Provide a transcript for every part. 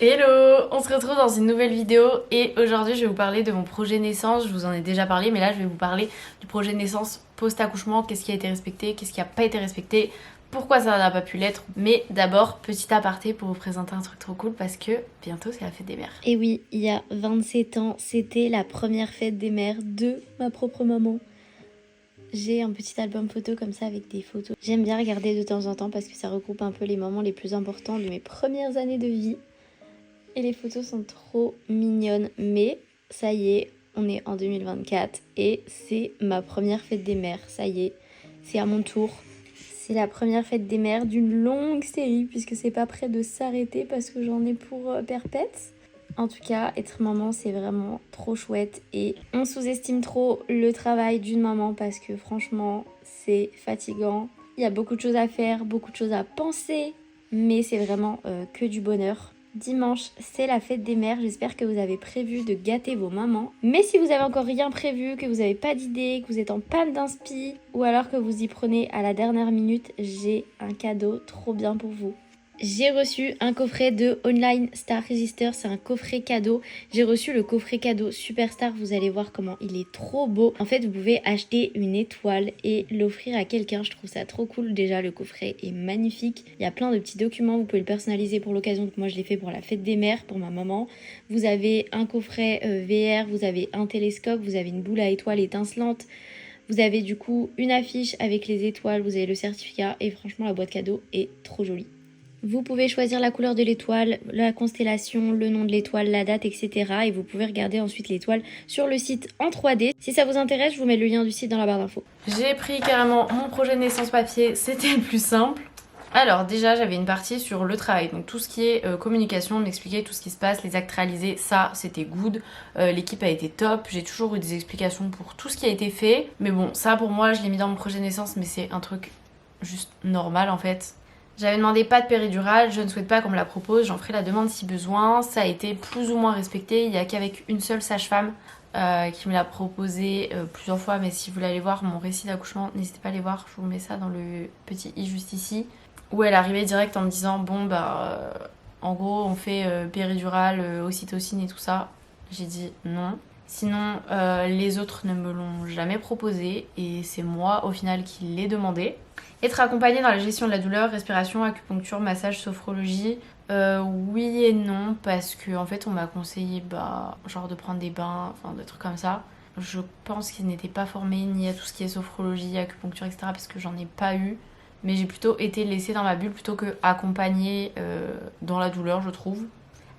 Hello! On se retrouve dans une nouvelle vidéo et aujourd'hui je vais vous parler de mon projet naissance. Je vous en ai déjà parlé mais là je vais vous parler du projet naissance post-accouchement. Qu'est-ce qui a été respecté, qu'est-ce qui n'a pas été respecté, pourquoi ça n'a pas pu l'être. Mais d'abord, petit aparté pour vous présenter un truc trop cool parce que bientôt c'est la fête des mères. Et oui, il y a 27 ans, c'était la première fête des mères de ma propre maman. J'ai un petit album photo comme ça avec des photos. J'aime bien regarder de temps en temps parce que ça regroupe un peu les moments les plus importants de mes premières années de vie. Et les photos sont trop mignonnes. Mais ça y est, on est en 2024 et c'est ma première fête des mères. Ça y est, c'est à mon tour. C'est la première fête des mères d'une longue série puisque c'est pas près de s'arrêter parce que j'en ai pour perpète. En tout cas, être maman, c'est vraiment trop chouette et on sous-estime trop le travail d'une maman parce que franchement, c'est fatigant. Il y a beaucoup de choses à faire, beaucoup de choses à penser, mais c'est vraiment que du bonheur. Dimanche, c'est la fête des mères. J'espère que vous avez prévu de gâter vos mamans. Mais si vous avez encore rien prévu, que vous n'avez pas d'idée, que vous êtes en panne d'inspi, ou alors que vous y prenez à la dernière minute, j'ai un cadeau trop bien pour vous. J'ai reçu un coffret de Online Star Register, c'est un coffret cadeau. J'ai reçu le coffret cadeau Superstar, vous allez voir comment il est trop beau. En fait, vous pouvez acheter une étoile et l'offrir à quelqu'un, je trouve ça trop cool. Déjà, le coffret est magnifique. Il y a plein de petits documents, vous pouvez le personnaliser pour l'occasion. Donc moi, je l'ai fait pour la fête des mères, pour ma maman. Vous avez un coffret VR, vous avez un télescope, vous avez une boule à étoiles étincelante. Vous avez du coup une affiche avec les étoiles, vous avez le certificat et franchement, la boîte cadeau est trop jolie. Vous pouvez choisir la couleur de l'étoile, la constellation, le nom de l'étoile, la date, etc. Et vous pouvez regarder ensuite l'étoile sur le site en 3D. Si ça vous intéresse, je vous mets le lien du site dans la barre d'infos. J'ai pris carrément mon projet de naissance papier, c'était le plus simple. Alors déjà j'avais une partie sur le travail, donc tout ce qui est communication, m'expliquer tout ce qui se passe, les actes réalisés, ça c'était good, l'équipe a été top, j'ai toujours eu des explications pour tout ce qui a été fait, mais bon ça pour moi je l'ai mis dans mon projet de naissance mais c'est un truc juste normal en fait. J'avais demandé pas de péridurale, je ne souhaite pas qu'on me la propose, j'en ferai la demande si besoin, ça a été plus ou moins respecté, il n'y a qu'avec une seule sage-femme qui me l'a proposé plusieurs fois, mais si vous voulez aller voir mon récit d'accouchement, n'hésitez pas à aller voir, je vous mets ça dans le petit i juste ici. Où elle arrivait direct en me disant bon bah en gros on fait péridurale, ocytocine et tout ça. J'ai dit non. Sinon les autres ne me l'ont jamais proposé et c'est moi au final qui l'ai demandé. Être accompagnée dans la gestion de la douleur, respiration, acupuncture, massage, sophrologie, oui et non parce que en fait on m'a conseillé genre de prendre des bains, enfin des trucs comme ça. Je pense qu'ils n'étaient pas formés ni à tout ce qui est sophrologie, acupuncture, etc. parce que j'en ai pas eu. Mais j'ai plutôt été laissée dans ma bulle plutôt que accompagnée dans la douleur, je trouve.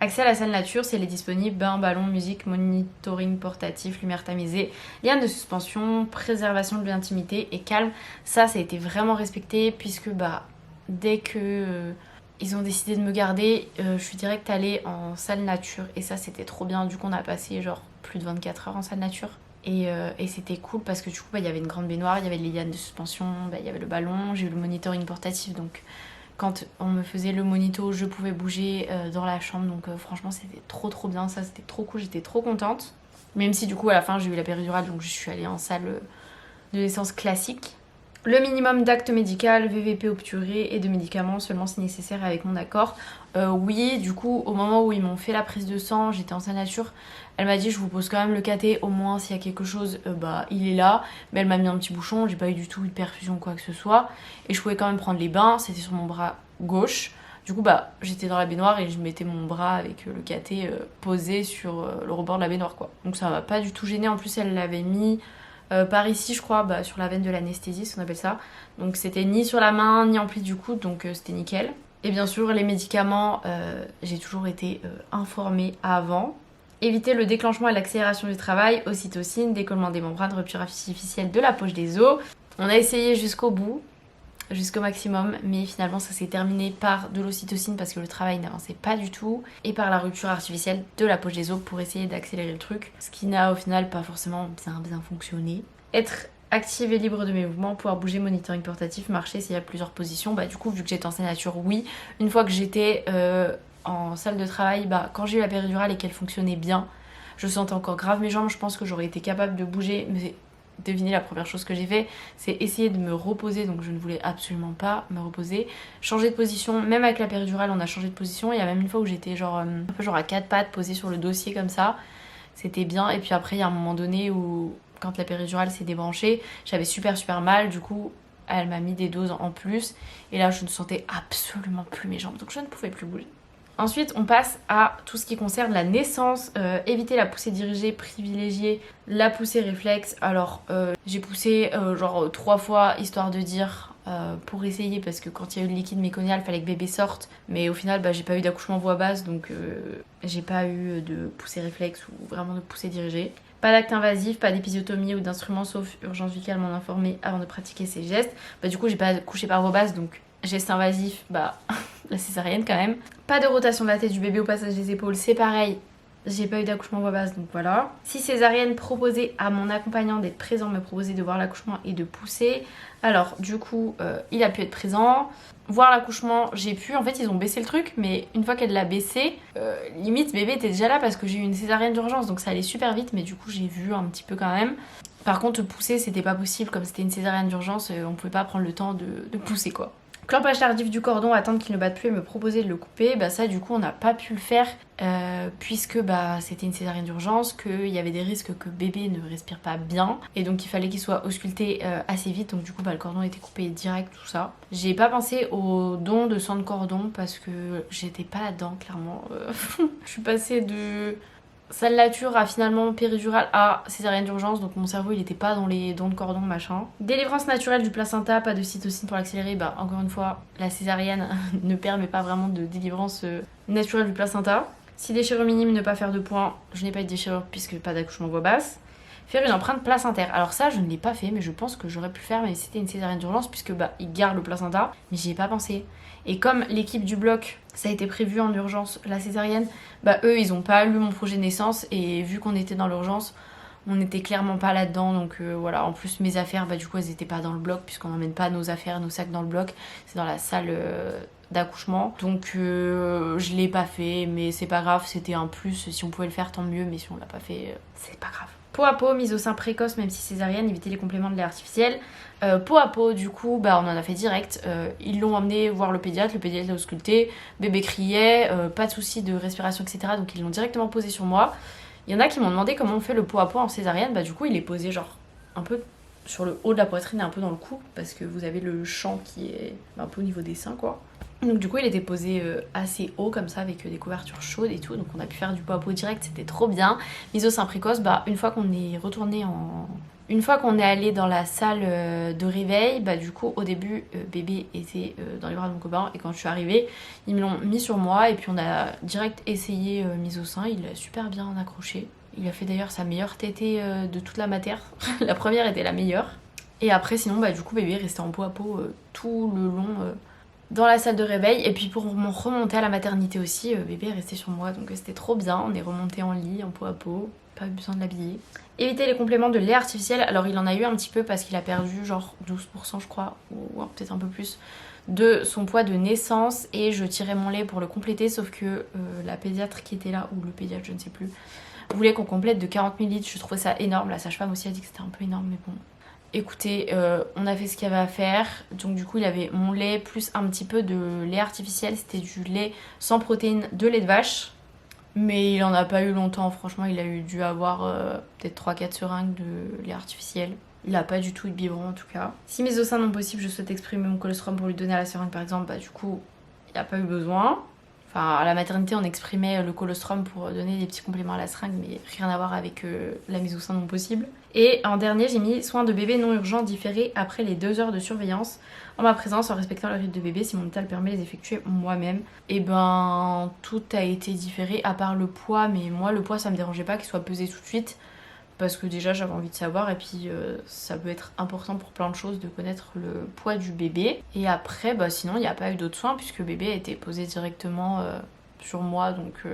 Accès à la salle nature, si elle est disponible, bain, ballon, musique, monitoring portatif, lumière tamisée, lien de suspension, préservation de l'intimité et calme. Ça a été vraiment respecté puisque dès que ils ont décidé de me garder, je suis direct allée en salle nature et ça c'était trop bien. Du coup on a passé genre plus de 24 heures en salle nature. Et c'était cool parce que du coup il y avait une grande baignoire, il y avait les lianes de suspension, il y avait le ballon, j'ai eu le monitoring portatif donc quand on me faisait le monito je pouvais bouger dans la chambre donc franchement c'était trop bien, ça c'était trop cool, j'étais trop contente. Même si du coup à la fin j'ai eu la péridurale donc je suis allée en salle de naissance classique. Le minimum d'actes médicaux, VVP obturé et de médicaments seulement si nécessaire avec mon accord. Oui, du coup, au moment où ils m'ont fait la prise de sang, j'étais en salle nature. Elle m'a dit je vous pose quand même le cathé, au moins s'il y a quelque chose, il est là. Mais elle m'a mis un petit bouchon, j'ai pas eu du tout de perfusion ou quoi que ce soit. Et je pouvais quand même prendre les bains, c'était sur mon bras gauche. Du coup, j'étais dans la baignoire et je mettais mon bras avec le cathé posé sur le rebord de la baignoire, quoi. Donc ça m'a pas du tout gêné. En plus, elle l'avait mis par ici je crois sur la veine de l'anesthésie, ce qu'on appelle ça, donc c'était ni sur la main ni en pli du coude, donc c'était nickel. Et bien sûr les médicaments, j'ai toujours été informée avant. Éviter le déclenchement et l'accélération du travail, ocytocine, décollement des membranes, rupture artificielle de la poche des os. On a essayé jusqu'au bout, jusqu'au maximum, mais finalement ça s'est terminé par de l'ocytocine parce que le travail n'avançait pas du tout et par la rupture artificielle de la poche des os pour essayer d'accélérer le truc, ce qui n'a au final pas forcément bien fonctionné. Être active et libre de mes mouvements, pouvoir bouger, monitoring portatif, marcher s'il y a plusieurs positions. Du coup vu que j'étais en salle nature, oui. Une fois que j'étais en salle de travail, quand j'ai eu la péridurale et qu'elle fonctionnait bien, je sentais encore grave mes jambes, je pense que j'aurais été capable de bouger, mais devinez la première chose que j'ai fait, c'est essayer de me reposer, donc je ne voulais absolument pas me reposer. Changer de position, même avec la péridurale on a changé de position, il y a même une fois où j'étais genre un peu genre à quatre pattes posée sur le dossier comme ça, c'était bien. Et puis après il y a un moment donné où quand la péridurale s'est débranchée, j'avais super mal, du coup elle m'a mis des doses en plus et là je ne sentais absolument plus mes jambes, donc je ne pouvais plus bouger. Ensuite, on passe à tout ce qui concerne la naissance, éviter la poussée dirigée, privilégier la poussée réflexe. Alors, j'ai poussé genre 3 fois, histoire de dire, pour essayer, parce que quand il y a eu le liquide méconial, il fallait que bébé sorte. Mais au final, j'ai pas eu d'accouchement voix basse, donc j'ai pas eu de poussée réflexe ou vraiment de poussée dirigée. Pas d'acte invasif, pas d'épisiotomie ou d'instrument, sauf urgence vitale, m'en informer avant de pratiquer ces gestes. Du coup, j'ai pas couché par voix basse, donc geste invasif, la césarienne quand même. Pas de rotation de la tête du bébé au passage des épaules, c'est pareil. J'ai pas eu d'accouchement voix basse, donc voilà. Si césarienne, proposer à mon accompagnant d'être présent, me proposer de voir l'accouchement et de pousser. Alors, du coup, il a pu être présent. Voir l'accouchement, j'ai pu. En fait, ils ont baissé le truc, mais une fois qu'elle l'a baissé, limite, bébé était déjà là parce que j'ai eu une césarienne d'urgence, donc ça allait super vite, mais du coup, j'ai vu un petit peu quand même. Par contre, pousser, c'était pas possible, comme c'était une césarienne d'urgence, on pouvait pas prendre le temps de pousser, quoi. Clampage tardif du cordon, attendre qu'il ne batte plus et me proposer de le couper, ça du coup on n'a pas pu le faire puisque c'était une césarienne d'urgence, qu'il y avait des risques que bébé ne respire pas bien et donc il fallait qu'il soit ausculté assez vite, donc du coup le cordon était coupé direct, tout ça. J'ai pas pensé au don de sang de cordon parce que j'étais pas là-dedans clairement. Je suis passée de salelature à finalement péridurale à césarienne d'urgence, donc mon cerveau il était pas dans les dons de cordon machin. Délivrance naturelle du placenta, pas de cytocine pour l'accélérer, encore une fois la césarienne ne permet pas vraiment de délivrance naturelle du placenta. Si déchirure minime, ne pas faire de points, je n'ai pas eu de déchirure puisque pas d'accouchement voix basse. Faire une empreinte placentaire, alors ça je ne l'ai pas fait mais je pense que j'aurais pu le faire, mais c'était une césarienne d'urgence puisque il garde le placenta, mais j'y ai pas pensé. Et comme l'équipe du bloc, ça a été prévu en urgence, la césarienne, eux ils ont pas lu mon projet de naissance et vu qu'on était dans l'urgence, on n'était clairement pas là-dedans, donc voilà. En plus mes affaires, du coup elles étaient pas dans le bloc puisqu'on n'emmène pas nos affaires, nos sacs dans le bloc, c'est dans la salle d'accouchement, donc je l'ai pas fait, mais c'est pas grave, c'était un plus, si on pouvait le faire tant mieux, mais si on l'a pas fait, c'est pas grave. Peau à peau, mise au sein précoce, même si césarienne, éviter les compléments de lait artificiel. Peau à peau, du coup, on en a fait direct. Ils l'ont emmené voir le pédiatre l'a ausculté, bébé criait, pas de soucis de respiration, etc. Donc ils l'ont directement posé sur moi. Il y en a qui m'ont demandé comment on fait le peau à peau en césarienne. Du coup, il est posé genre un peu sur le haut de la poitrine et un peu dans le cou, parce que vous avez le champ qui est un peu au niveau des seins, quoi. Donc du coup il était posé assez haut comme ça avec des couvertures chaudes et tout, donc on a pu faire du peau à peau direct, c'était trop bien. Mise au sein précoce, une fois qu'on est retourné une fois qu'on est allé dans la salle de réveil, du coup au début bébé était dans les bras de mon copain et quand je suis arrivée ils me l'ont mis sur moi et puis on a direct essayé mise au sein, il a super bien accroché. Il a fait d'ailleurs sa meilleure tétée de toute la mater, la première était la meilleure. Et après sinon du coup bébé restait en peau à peau tout le long dans la salle de réveil. Et puis pour remonter à la maternité aussi, bébé est resté sur moi, donc c'était trop bien. On est remonté en lit, en peau à peau, pas besoin de l'habiller. Éviter les compléments de lait artificiel, alors il en a eu un petit peu parce qu'il a perdu genre 12% je crois, ou peut-être un peu plus, de son poids de naissance, et je tirais mon lait pour le compléter, sauf que la pédiatre qui était là, ou le pédiatre je ne sais plus, voulait qu'on complète de 40 ml, je trouvais ça énorme. La sage-femme aussi a dit que c'était un peu énorme, mais bon. Écoutez, on a fait ce qu'il y avait à faire, donc du coup il avait mon lait plus un petit peu de lait artificiel, c'était du lait sans protéines de lait de vache, mais il en a pas eu longtemps, franchement il a dû avoir peut-être 3-4 seringues de lait artificiel. Il a pas du tout eu de biberon en tout cas. Si mes seins non possibles, je souhaite exprimer mon colostrum pour lui donner à la seringue par exemple, du coup il n'a pas eu besoin. Enfin, à la maternité, on exprimait le colostrum pour donner des petits compléments à la seringue, mais rien à voir avec la mise au sein non possible. Et en dernier, j'ai mis soins de bébé non urgents différés après les 2 heures de surveillance, en ma présence, en respectant le rythme de bébé, si mon état le permet, les effectuer moi-même. Et tout a été différé, à part le poids, mais moi, le poids, ça me dérangeait pas qu'il soit pesé tout de suite, parce que déjà, j'avais envie de savoir, et puis ça peut être important pour plein de choses de connaître le poids du bébé. Et après, sinon, il n'y a pas eu d'autres soins, puisque bébé a été posé directement sur moi, donc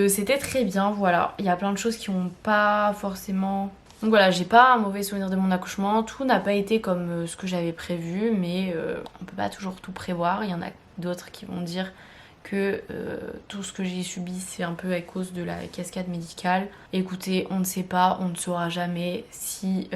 c'était très bien, voilà. Il y a plein de choses qui n'ont pas forcément... Donc voilà, j'ai pas un mauvais souvenir de mon accouchement. Tout n'a pas été comme ce que j'avais prévu, mais on peut pas toujours tout prévoir. Il y en a d'autres qui vont dire que tout ce que j'ai subi c'est un peu à cause de la cascade médicale. Écoutez, on ne sait pas, on ne saura jamais si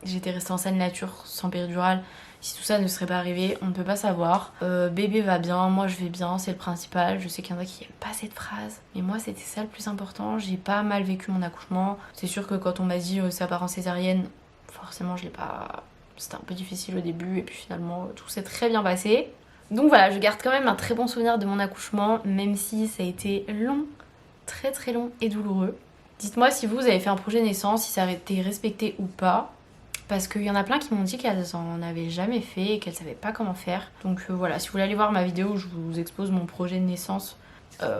j'étais restée en saine nature sans péridurale, si tout ça ne serait pas arrivé, on ne peut pas savoir. Bébé va bien, moi je vais bien, c'est le principal. Je sais qu'il y en a qui n'aiment pas cette phrase, mais moi c'était ça le plus important. J'ai pas mal vécu mon accouchement. C'est sûr que quand on m'a dit ça part en césarienne, forcément je l'ai pas... C'était un peu difficile au début et puis finalement tout s'est très bien passé. Donc voilà, je garde quand même un très bon souvenir de mon accouchement, même si ça a été long, très très long et douloureux. Dites-moi si vous avez fait un projet naissance, si ça a été respecté ou pas. Parce qu'il y en a plein qui m'ont dit qu'elles en avaient jamais fait et qu'elles savaient pas comment faire. Donc voilà, si vous voulez aller voir ma vidéo où je vous expose mon projet de naissance,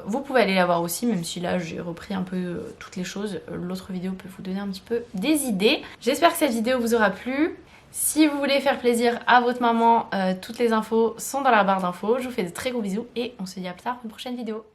vous pouvez aller la voir aussi, même si là j'ai repris un peu toutes les choses. L'autre vidéo peut vous donner un petit peu des idées. J'espère que cette vidéo vous aura plu. Si vous voulez faire plaisir à votre maman, toutes les infos sont dans la barre d'infos. Je vous fais de très gros bisous et on se dit à plus tard pour une prochaine vidéo.